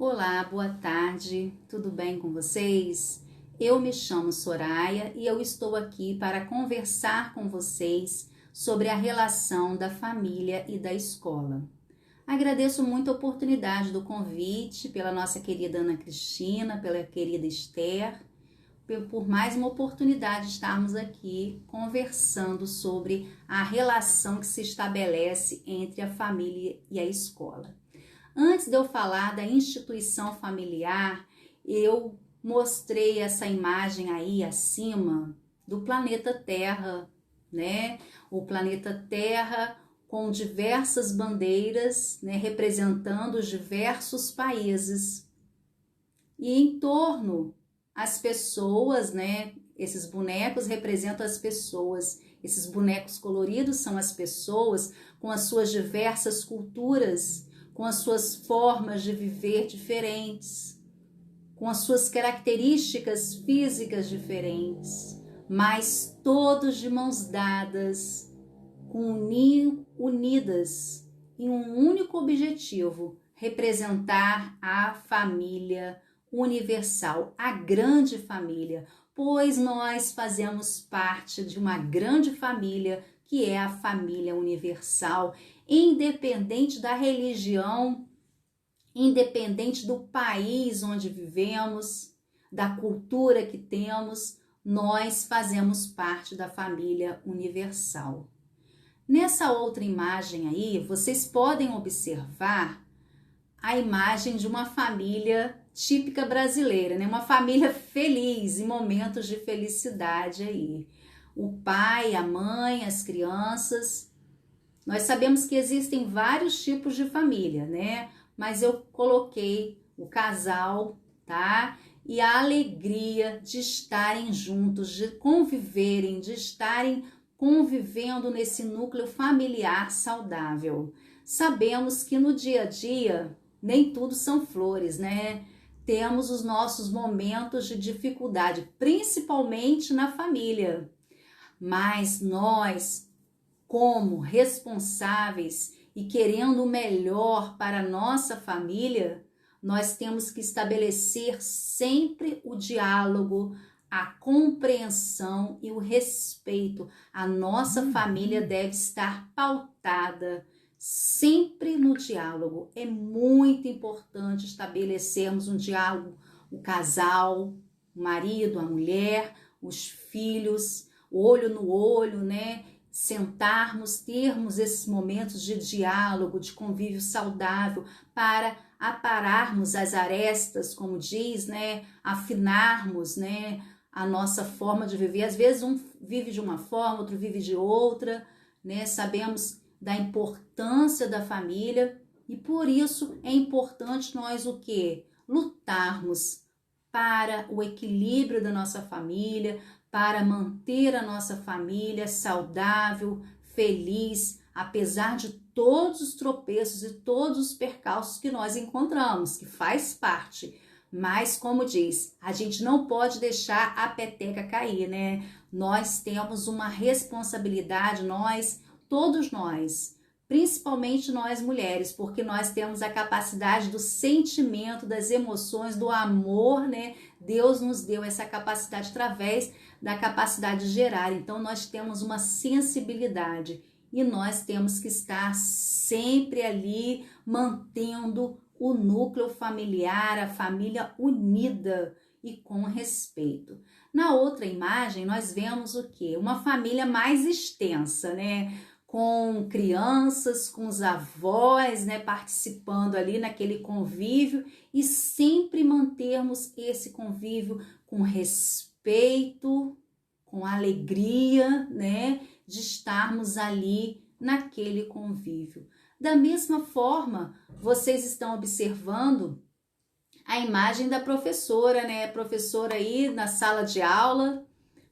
Olá, boa tarde, tudo bem com vocês? Eu me chamo Soraya e eu estou aqui para conversar com vocês sobre a relação da família e da escola. Agradeço muito a oportunidade do convite pela nossa querida Ana Cristina, pela querida Esther, por mais uma oportunidade de estarmos aqui conversando sobre a relação que se estabelece entre a família e a escola. Antes de eu falar da instituição familiar, eu mostrei essa imagem aí acima do planeta Terra, né? O planeta Terra com diversas bandeiras, né, representando os diversos países. E em torno as pessoas, né? Esses bonecos representam as pessoas. Esses bonecos coloridos são as pessoas com as suas diversas culturas, com as suas formas de viver diferentes, com as suas características físicas diferentes, mas todos de mãos dadas, unidas em um único objetivo: representar a família universal, a grande família, pois nós fazemos parte de uma grande família que é a família universal, independente da religião, independente do país onde vivemos, da cultura que temos, nós fazemos parte da família universal. Nessa outra imagem aí, vocês podem observar a imagem de uma família típica brasileira, né? Uma família feliz, em momentos de felicidade aí. O pai, a mãe, as crianças. Nós sabemos que existem vários tipos de família, né? Mas eu coloquei o casal, tá? E a alegria de estarem juntos, de conviverem, de estarem convivendo nesse núcleo familiar saudável. Sabemos que no dia a dia nem tudo são flores, né? Temos os nossos momentos de dificuldade, principalmente na família. Mas nós, como responsáveis e querendo o melhor para a nossa família, nós temos que estabelecer sempre o diálogo, a compreensão e o respeito. A nossa família deve estar pautada sempre no diálogo. É muito importante estabelecermos um diálogo, o casal, o marido, a mulher, os filhos, olho no olho, né? Sentarmos, termos esses momentos de diálogo, de convívio saudável para apararmos as arestas, como diz, né? Afinarmos, né? A nossa forma de viver. Às vezes um vive de uma forma, outro vive de outra, né? Sabemos da importância da família e por isso é importante nós o quê? Lutarmos para o equilíbrio da nossa família, para manter a nossa família saudável, feliz, apesar de todos os tropeços e todos os percalços que nós encontramos, que faz parte. Mas, como diz, a gente não pode deixar a peteca cair, né? Nós temos uma responsabilidade, todos nós, principalmente nós mulheres, porque nós temos a capacidade do sentimento, das emoções, do amor, né? Deus nos deu essa capacidade através da capacidade de gerar. Então, nós temos uma sensibilidade e nós temos que estar sempre ali mantendo o núcleo familiar, a família unida e com respeito. Na outra imagem, nós vemos o quê? Uma família mais extensa, né? Com crianças, com os avós, né, participando ali naquele convívio e sempre mantermos esse convívio com respeito, com alegria, né, de estarmos ali naquele convívio. Da mesma forma, vocês estão observando a imagem da professora, né, a professora aí na sala de aula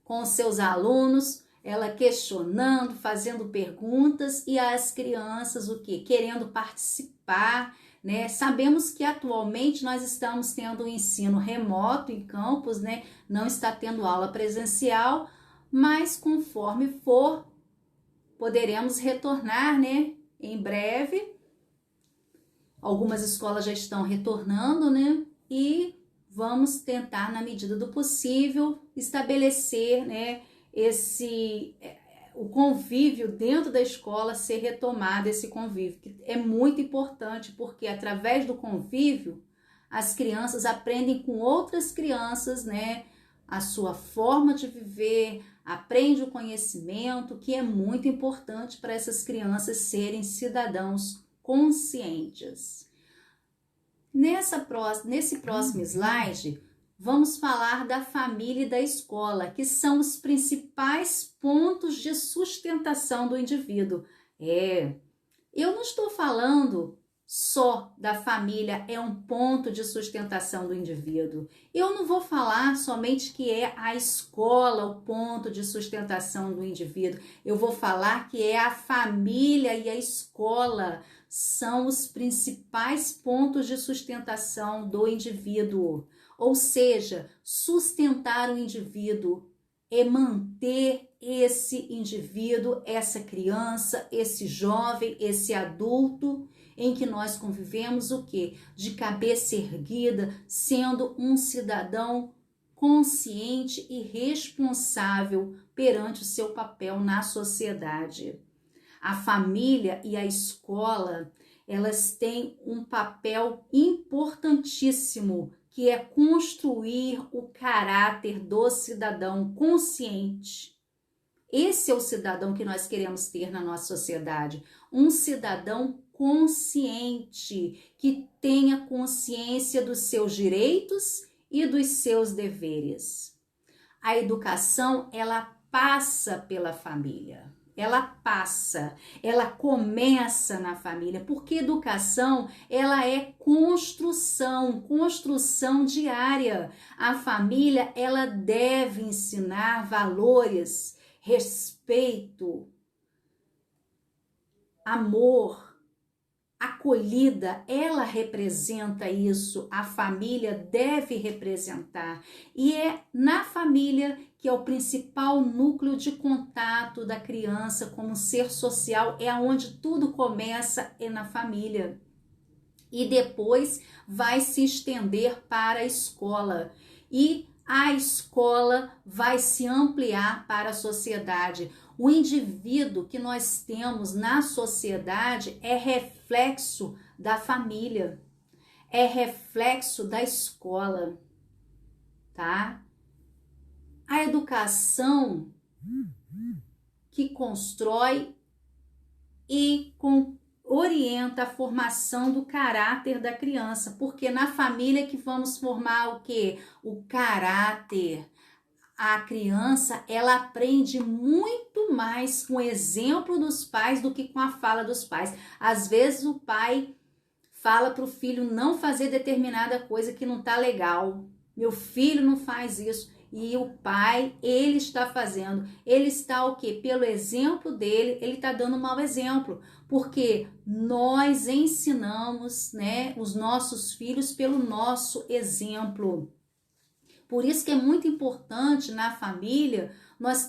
com os seus alunos, ela questionando, fazendo perguntas e as crianças o quê? Querendo participar, né? Sabemos que atualmente nós estamos tendo um ensino remoto em campus, né? Não está tendo aula presencial, mas conforme for, poderemos retornar, né? Em breve Algumas escolas já estão retornando, né? E vamos tentar, na medida do possível, estabelecer, né, o convívio dentro da escola, ser retomado esse convívio, que é muito importante, porque através do convívio as crianças aprendem com outras crianças, né, a sua forma de viver, aprende o conhecimento, que é muito importante para essas crianças serem cidadãos conscientes. Nesse próximo slide, vamos falar da família e da escola, que são os principais pontos de sustentação do indivíduo. Eu não estou falando só da família é um ponto de sustentação do indivíduo. Eu não vou falar somente que é a escola o ponto de sustentação do indivíduo. Eu vou falar que é a família e a escola são os principais pontos de sustentação do indivíduo. Ou seja, sustentar o indivíduo é manter esse indivíduo, essa criança, esse jovem, esse adulto em que nós convivemos o quê? De cabeça erguida, sendo um cidadão consciente e responsável perante o seu papel na sociedade. A família e a escola, elas têm um papel importantíssimo, que é construir o caráter do cidadão consciente. Esse é o cidadão que nós queremos ter na nossa sociedade, um cidadão consciente, que tenha consciência dos seus direitos e dos seus deveres. A educação, ela passa pela família. Ela começa na família, porque educação, ela é construção diária. A família, ela deve ensinar valores, respeito, amor, acolhida, ela representa isso, a família deve representar. E é na família que é o principal núcleo de contato da criança como ser social, é onde tudo começa, é na família. E depois vai se estender para a escola. E a escola vai se ampliar para a sociedade. O indivíduo que nós temos na sociedade é reflexo da família, é reflexo da escola, tá? A educação que constrói e orienta a formação do caráter da criança, porque na família que vamos formar o quê? O caráter. A criança, ela aprende muito mais com o exemplo dos pais do que com a fala dos pais. Às vezes o pai fala para o filho não fazer determinada coisa que não tá legal. Meu filho não faz isso. E o pai, ele está fazendo. Ele está o quê? Pelo exemplo dele, ele está dando um mau exemplo. Porque nós ensinamos, né, os nossos filhos pelo nosso exemplo. Por isso que é muito importante na família nós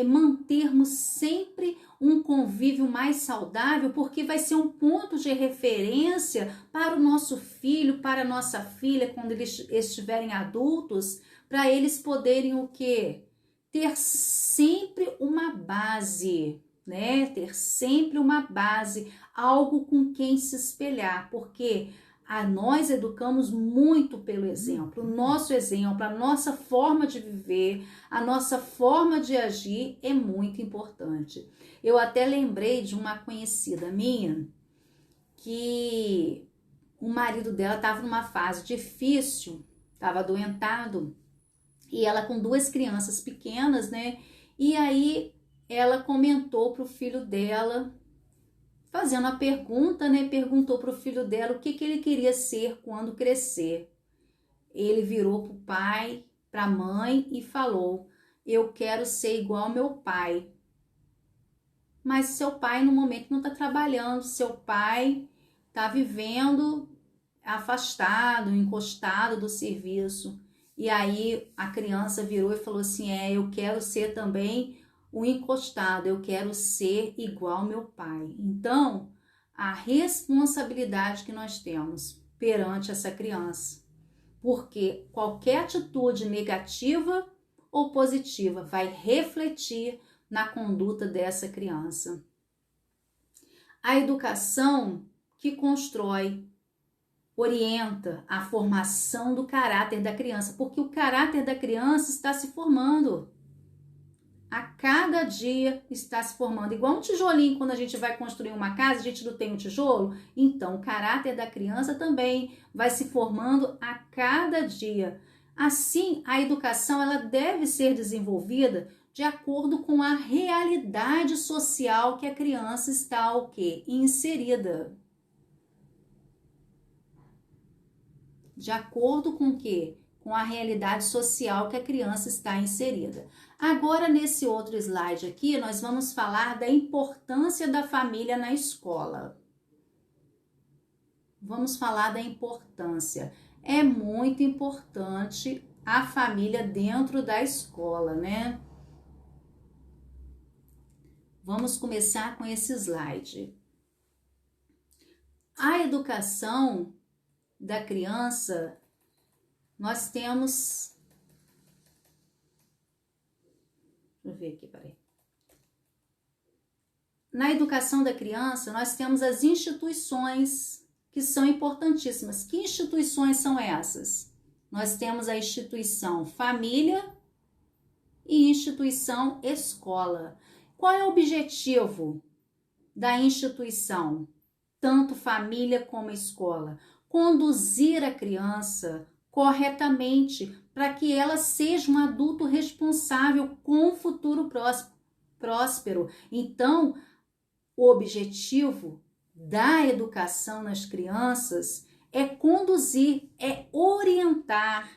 mantermos sempre um convívio mais saudável, porque vai ser um ponto de referência para o nosso filho, para a nossa filha, quando eles estiverem adultos, para eles poderem o quê? Ter sempre uma base, né? Ter sempre uma base, algo com quem se espelhar, porque nós educamos muito pelo exemplo. O nosso exemplo, a nossa forma de viver, a nossa forma de agir é muito importante. Eu até lembrei de uma conhecida minha que o marido dela estava numa fase difícil, estava adoentado, e ela com 2 crianças pequenas, né? E aí ela comentou para o filho dela, fazendo a pergunta, né? Perguntou para o filho dela o que ele queria ser quando crescer. Ele virou para o pai, para a mãe e falou: eu quero ser igual ao meu pai. Mas seu pai no momento não está trabalhando, seu pai está vivendo afastado, encostado do serviço. E aí a criança virou e falou assim: eu quero ser também o encostado, eu quero ser igual ao meu pai. Então, a responsabilidade que nós temos perante essa criança. Porque qualquer atitude negativa ou positiva vai refletir na conduta dessa criança. A educação que constrói, orienta a formação do caráter da criança, porque o caráter da criança está se formando. A cada dia está se formando. Igual um tijolinho, quando a gente vai construir uma casa, a gente não tem um tijolo? Então, o caráter da criança também vai se formando a cada dia. Assim, a educação ela deve ser desenvolvida de acordo com a realidade social que a criança está o quê? Inserida. De acordo com o quê? Com a realidade social que a criança está inserida. Agora, nesse outro slide aqui, nós vamos falar da importância da família na escola. Vamos falar da importância. É muito importante a família dentro da escola, né? Vamos começar com esse slide. A educação da criança, nós temos... Deixa eu ver aqui, peraí. Na educação da criança, nós temos as instituições que são importantíssimas. Que instituições são essas? Nós temos a instituição família e instituição escola. Qual é o objetivo da instituição, tanto família como escola? Conduzir a criança corretamente para que ela seja um adulto responsável com um futuro próspero. Então, o objetivo da educação nas crianças é conduzir, é orientar,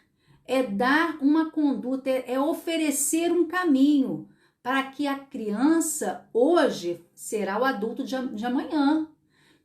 é dar uma conduta, é oferecer um caminho para que a criança hoje será o adulto de amanhã,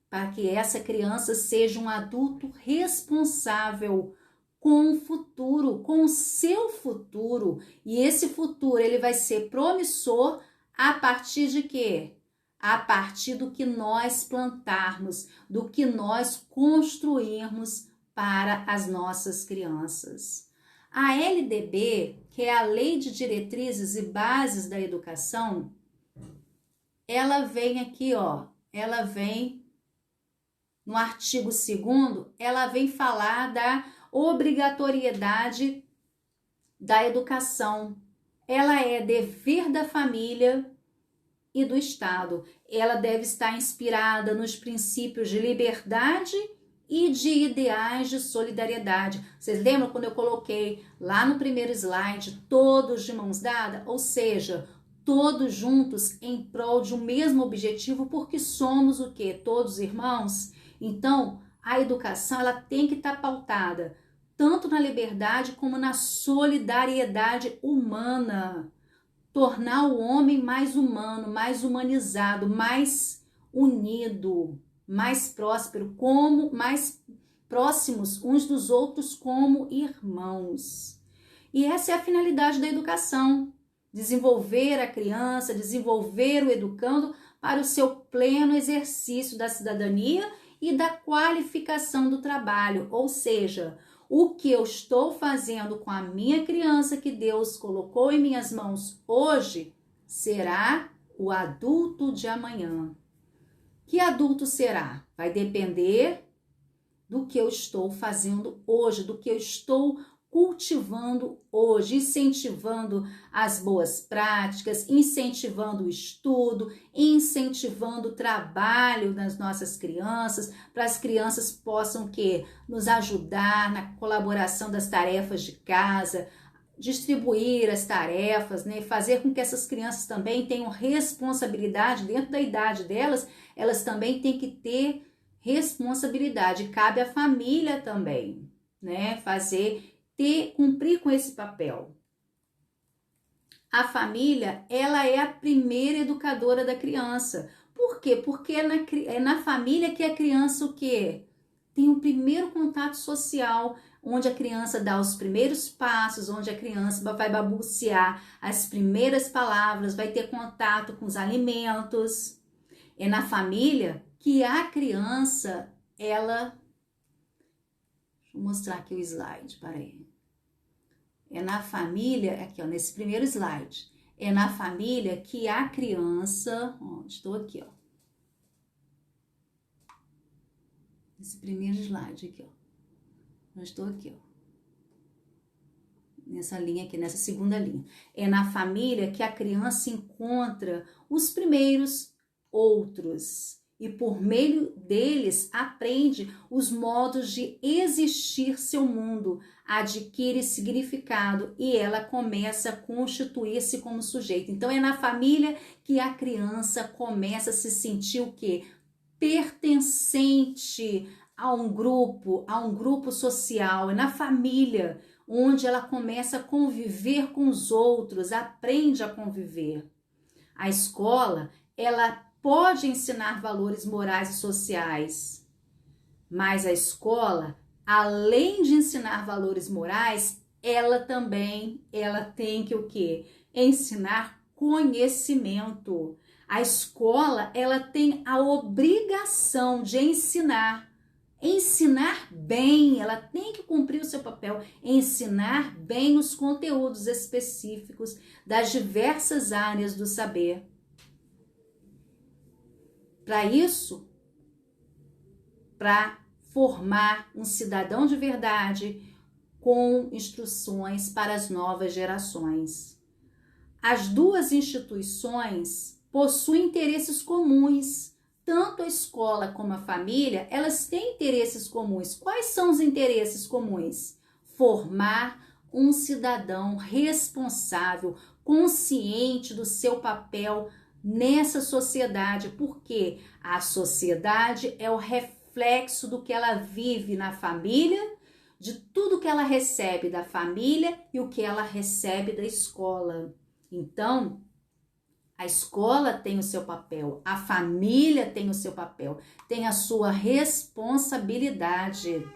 para que essa criança seja um adulto responsável com o futuro, com o seu futuro. E esse futuro ele vai ser promissor a partir de quê? A partir do que nós plantarmos, do que nós construirmos para as nossas crianças. A LDB, que é a Lei de Diretrizes e Bases da Educação, ela vem aqui, ó, ela vem no artigo 2º, ela vem falar da obrigatoriedade da educação. Ela é dever da família e do Estado. Ela deve estar inspirada nos princípios de liberdade e de ideais de solidariedade. Vocês lembram quando eu coloquei lá no primeiro slide, todos de mãos dadas? Ou seja, todos juntos em prol de um mesmo objetivo, porque somos o quê? Todos irmãos? Então, a educação ela tem que estar pautada tanto na liberdade como na solidariedade humana. Tornar o homem mais humano, mais humanizado, mais unido, mais próspero, como mais próximos uns dos outros como irmãos. E essa é a finalidade da educação: desenvolver a criança, desenvolver o educando para o seu pleno exercício da cidadania e da qualificação do trabalho, ou seja, o que eu estou fazendo com a minha criança que Deus colocou em minhas mãos hoje será o adulto de amanhã. Que adulto será? Vai depender do que eu estou fazendo hoje, do que eu estou cultivando hoje, incentivando as boas práticas, incentivando o estudo, incentivando o trabalho das nossas crianças, para as crianças possam nos ajudar na colaboração das tarefas de casa, distribuir as tarefas, né? Fazer com que essas crianças também tenham responsabilidade dentro da idade delas, elas também têm que ter responsabilidade, cabe à família também, né? Cumprir com esse papel. A família, ela é a primeira educadora da criança. Por quê? Porque é na família que a criança o quê? Tem o primeiro contato social, onde a criança dá os primeiros passos, onde a criança vai balbuciar as primeiras palavras, vai ter contato com os alimentos. É na família que a criança, ela... Deixa eu mostrar aqui o slide, peraí. É na família, aqui ó, nesse primeiro slide, é na família que a criança, ó, estou aqui ó, esse primeiro slide aqui ó, eu estou aqui ó, nessa linha aqui, nessa segunda linha, é na família que a criança encontra os primeiros outros, e por meio deles aprende os modos de existir seu mundo, adquire significado e ela começa a constituir-se como sujeito. Então é na família que a criança começa a se sentir o quê? Pertencente a um grupo social. É na família onde ela começa a conviver com os outros, aprende a conviver. A escola, ela pode ensinar valores morais e sociais, mas a escola, além de ensinar valores morais, ela tem que o quê? Ensinar conhecimento. A escola, ela tem a obrigação de ensinar bem, ela tem que cumprir o seu papel, ensinar bem os conteúdos específicos das diversas áreas do saber. Para isso, para formar um cidadão de verdade com instruções para as novas gerações. As duas instituições possuem interesses comuns. Tanto a escola como a família, elas têm interesses comuns. Quais são os interesses comuns? Formar um cidadão responsável, consciente do seu papel nessa sociedade, porque a sociedade é o reflexo do que ela vive na família, de tudo que ela recebe da família e o que ela recebe da escola. Então, a escola tem o seu papel, a família tem o seu papel, tem a sua responsabilidade.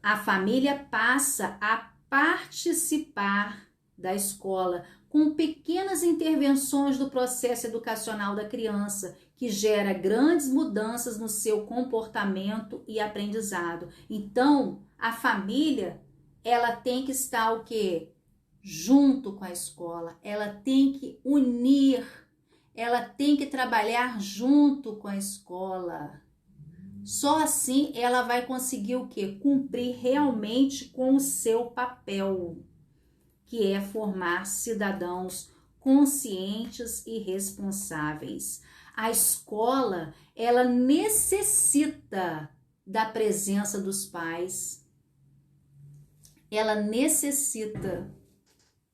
A família passa a participar da escola com pequenas intervenções do processo educacional da criança, que gera grandes mudanças no seu comportamento e aprendizado. Então, a família, ela tem que estar o quê? Junto com a escola, ela tem que unir, ela tem que trabalhar junto com a escola. Só assim ela vai conseguir o quê? Cumprir realmente com o seu papel, que é formar cidadãos conscientes e responsáveis. A escola, ela necessita da presença dos pais. Ela necessita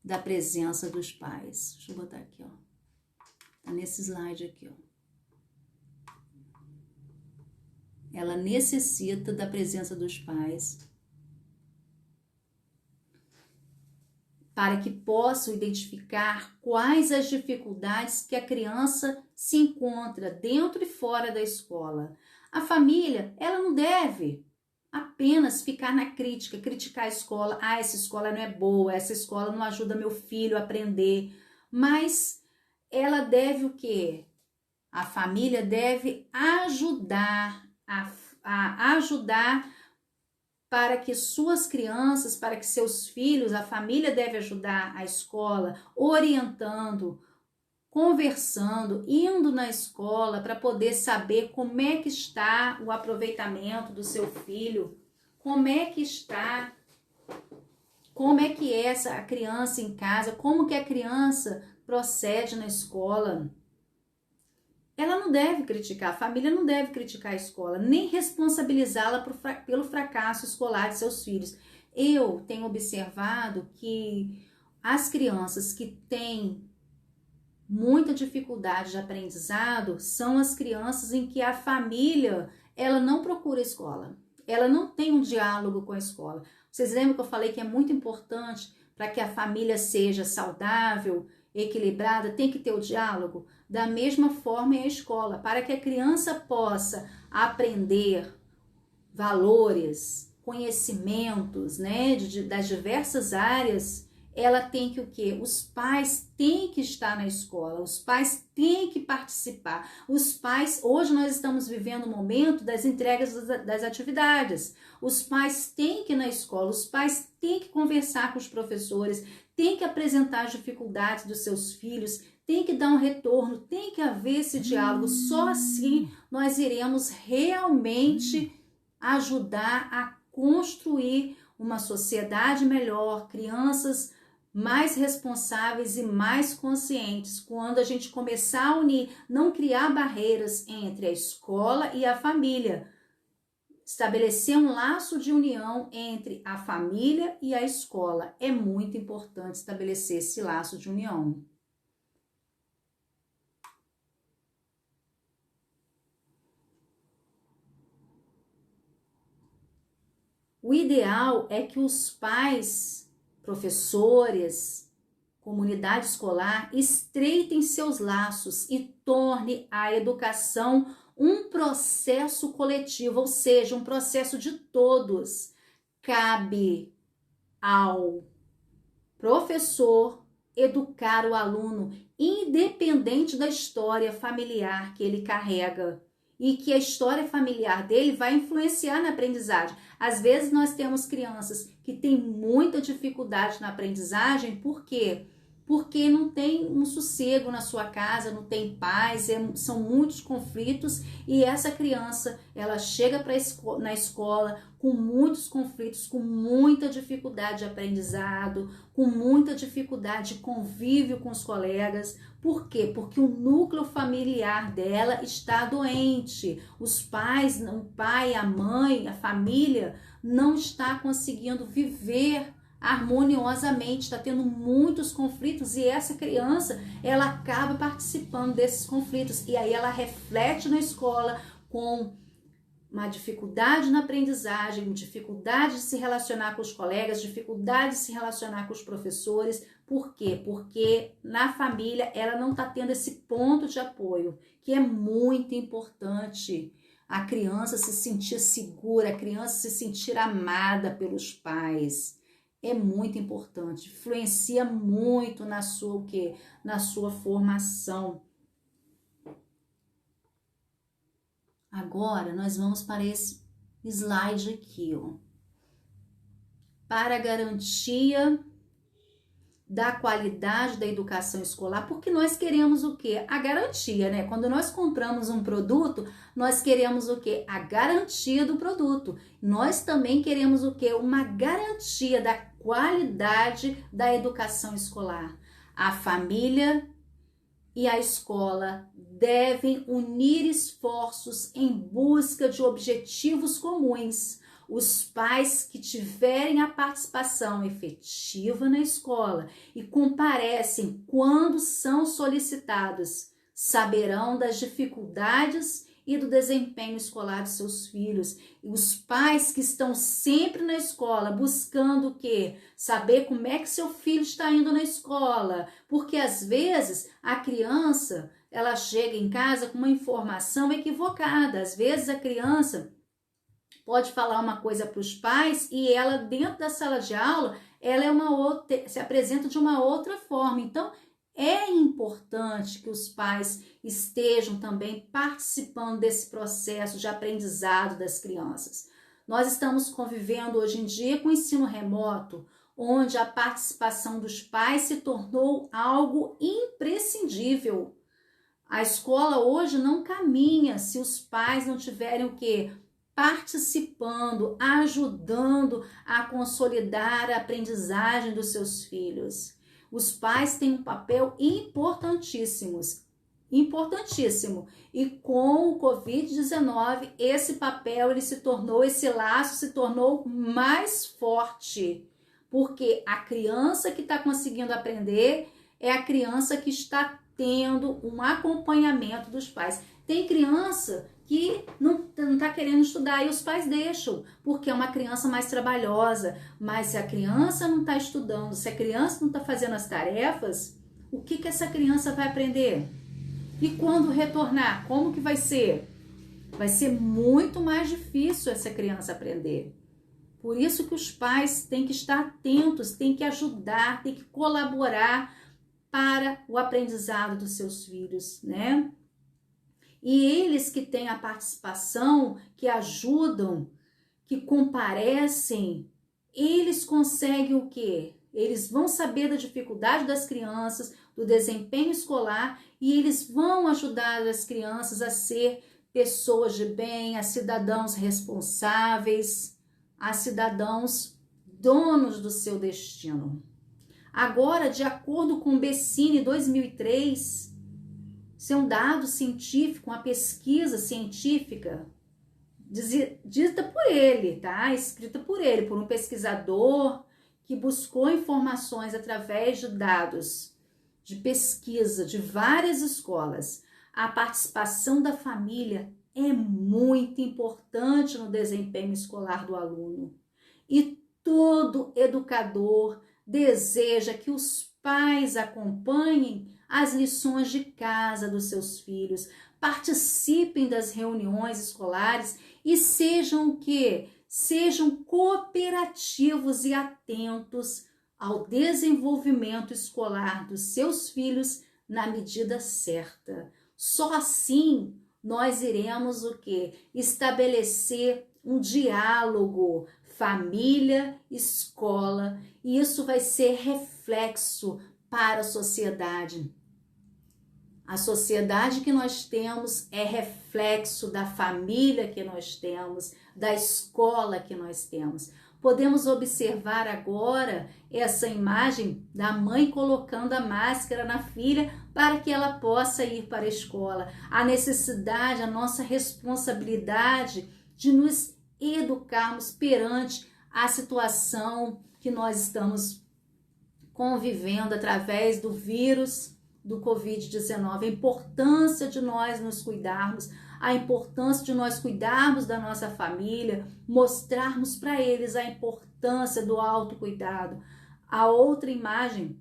da presença dos pais. Deixa eu botar aqui, ó. Tá nesse slide aqui, ó. Ela necessita da presença dos pais para que possam identificar quais as dificuldades que a criança se encontra dentro e fora da escola. A família, ela não deve apenas ficar na crítica, criticar a escola. Ah, essa escola não é boa, essa escola não ajuda meu filho a aprender. Mas ela deve o quê? A família deve ajudar, a ajudar para que suas crianças, para que seus filhos, a família deve ajudar a escola, orientando, conversando, indo na escola para poder saber como é que está o aproveitamento do seu filho, como é que está, como é que é essa criança em casa, como que a criança procede na escola. Ela não deve criticar, a família não deve criticar a escola, nem responsabilizá-la pelo fracasso escolar de seus filhos. Eu tenho observado que as crianças que têm muita dificuldade de aprendizado são as crianças em que a família, ela não procura a escola, ela não tem um diálogo com a escola. Vocês lembram que eu falei que é muito importante para que a família seja saudável, equilibrada, tem que ter o diálogo? Da mesma forma é a escola, para que a criança possa aprender valores, conhecimentos, né, das diversas áreas, ela tem que o quê? Os pais têm que estar na escola, os pais têm que participar. Os pais, hoje nós estamos vivendo o momento das entregas das atividades. Os pais têm que ir na escola, os pais têm que conversar com os professores, têm que apresentar as dificuldades dos seus filhos, tem que dar um retorno, tem que haver esse diálogo. Só assim nós iremos realmente ajudar a construir uma sociedade melhor, crianças mais responsáveis e mais conscientes. Quando a gente começar a unir, não criar barreiras entre a escola e a família, estabelecer um laço de união entre a família e a escola. É muito importante estabelecer esse laço de união. O ideal é que os pais, professores, comunidade escolar estreitem seus laços e torne a educação um processo coletivo, ou seja, um processo de todos. Cabe ao professor educar o aluno, independente da história familiar que ele carrega, e que a história familiar dele vai influenciar na aprendizagem. Às vezes nós temos crianças que têm muita dificuldade na aprendizagem, por quê? Porque não tem um sossego na sua casa, não tem paz, são muitos conflitos, e essa criança, ela chega na escola com muitos conflitos, com muita dificuldade de aprendizado, com muita dificuldade de convívio com os colegas. Por quê? Porque o núcleo familiar dela está doente. Os pais, o pai, a mãe, a família não está conseguindo viver harmoniosamente, está tendo muitos conflitos, e essa criança, ela acaba participando desses conflitos, e aí ela reflete na escola com uma dificuldade na aprendizagem, dificuldade de se relacionar com os colegas, dificuldade de se relacionar com os professores. Por quê? Porque na família ela não está tendo esse ponto de apoio, que é muito importante. A criança se sentir segura, a criança se sentir amada pelos pais. É muito importante, influencia muito na sua o quê? Na sua formação. Agora nós vamos para esse slide aqui, ó. Para a garantia da qualidade da educação escolar, porque nós queremos o quê? A garantia, né? Quando nós compramos um produto, nós queremos o quê? A garantia do produto. Nós também queremos o quê? Uma garantia da qualidade da educação escolar. A família e a escola devem unir esforços em busca de objetivos comuns. Os pais que tiverem a participação efetiva na escola e comparecem quando são solicitados, saberão das dificuldades e do desempenho escolar de seus filhos. E os pais que estão sempre na escola buscando o quê? Saber como é que seu filho está indo na escola. Porque às vezes a criança, ela chega em casa com uma informação equivocada. Às vezes a criança pode falar uma coisa para os pais e ela, dentro da sala de aula, ela é uma outra, se apresenta de uma outra forma. Então, é importante que os pais estejam também participando desse processo de aprendizado das crianças. Nós estamos convivendo hoje em dia com o ensino remoto, onde a participação dos pais se tornou algo imprescindível. A escola hoje não caminha se os pais não tiverem o quê? Participando, ajudando a consolidar a aprendizagem dos seus filhos. Os pais têm um papel importantíssimo. E com o Covid-19, esse papel esse laço se tornou mais forte. Porque a criança que está conseguindo aprender é a criança que está tendo um acompanhamento dos pais. Tem criança que não está querendo estudar e os pais deixam, porque é uma criança mais trabalhosa. Mas se a criança não está estudando, se a criança não está fazendo as tarefas, o que essa criança vai aprender? E quando retornar, como que vai ser? Vai ser muito mais difícil essa criança aprender. Por isso que os pais têm que estar atentos, têm que ajudar, têm que colaborar para o aprendizado dos seus filhos, né? E eles que têm a participação, que ajudam, que comparecem, eles conseguem o quê? Eles vão saber da dificuldade das crianças, do desempenho escolar, e eles vão ajudar as crianças a ser pessoas de bem, a cidadãos responsáveis, a cidadãos donos do seu destino. Agora, de acordo com o Becini 2003, isso é um dado científico, uma pesquisa científica dita por ele, tá? Escrita por ele, por um pesquisador que buscou informações através de dados de pesquisa de várias escolas. A participação da família é muito importante no desempenho escolar do aluno. E todo educador deseja que os pais acompanhem as lições de casa dos seus filhos, participem das reuniões escolares e sejam o quê? Sejam cooperativos e atentos ao desenvolvimento escolar dos seus filhos na medida certa. Só assim nós iremos o quê? Estabelecer um diálogo família, escola, e isso vai ser reflexo para a sociedade. A sociedade que nós temos é reflexo da família que nós temos, da escola que nós temos. Podemos observar agora essa imagem da mãe colocando a máscara na filha para que ela possa ir para a escola. A necessidade, a nossa responsabilidade de nos educarmos perante a situação que nós estamos convivendo através do vírus do Covid-19, a importância de nós nos cuidarmos, a importância de nós cuidarmos da nossa família, mostrarmos para eles a importância do autocuidado. A outra imagem,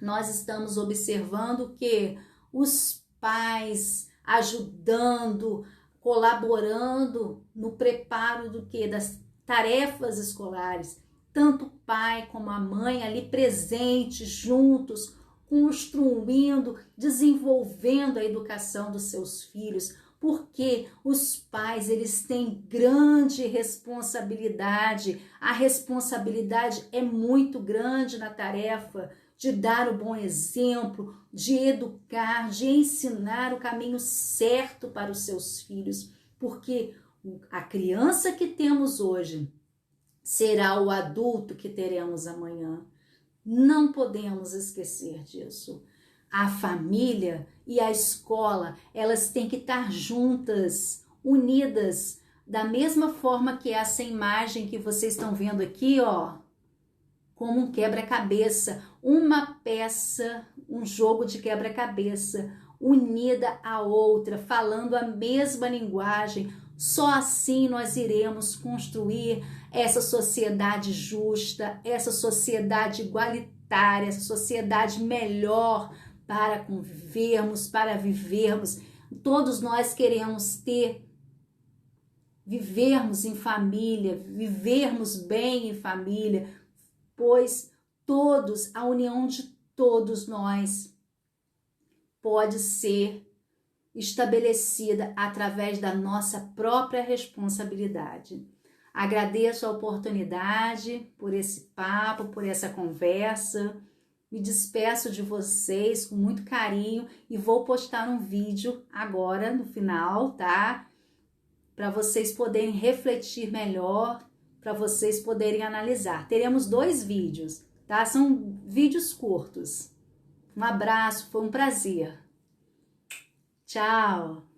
nós estamos observando que os pais ajudando, colaborando no preparo do que? Das tarefas escolares, tanto o pai como a mãe ali presentes, juntos, construindo, desenvolvendo a educação dos seus filhos, porque os pais, eles têm grande responsabilidade, a responsabilidade é muito grande na tarefa de dar o bom exemplo, de educar, de ensinar o caminho certo para os seus filhos, porque a criança que temos hoje será o adulto que teremos amanhã. Não podemos esquecer disso. A família e a escola, elas têm que estar juntas, unidas, da mesma forma que essa imagem que vocês estão vendo aqui, ó, como um quebra-cabeça, uma peça, um jogo de quebra-cabeça, unida à outra, falando a mesma linguagem. Só assim nós iremos construir essa sociedade justa, essa sociedade igualitária, essa sociedade melhor para convivermos, para vivermos. Todos nós queremos vivermos em família, vivermos bem em família, pois a união de todos nós pode ser estabelecida através da nossa própria responsabilidade. Agradeço a oportunidade por esse papo, por essa conversa. Me despeço de vocês com muito carinho e vou postar um vídeo agora no final, tá? Para vocês poderem refletir melhor, para vocês poderem analisar. Teremos 2 vídeos, tá? São vídeos curtos. Um abraço, foi um prazer. Tchau!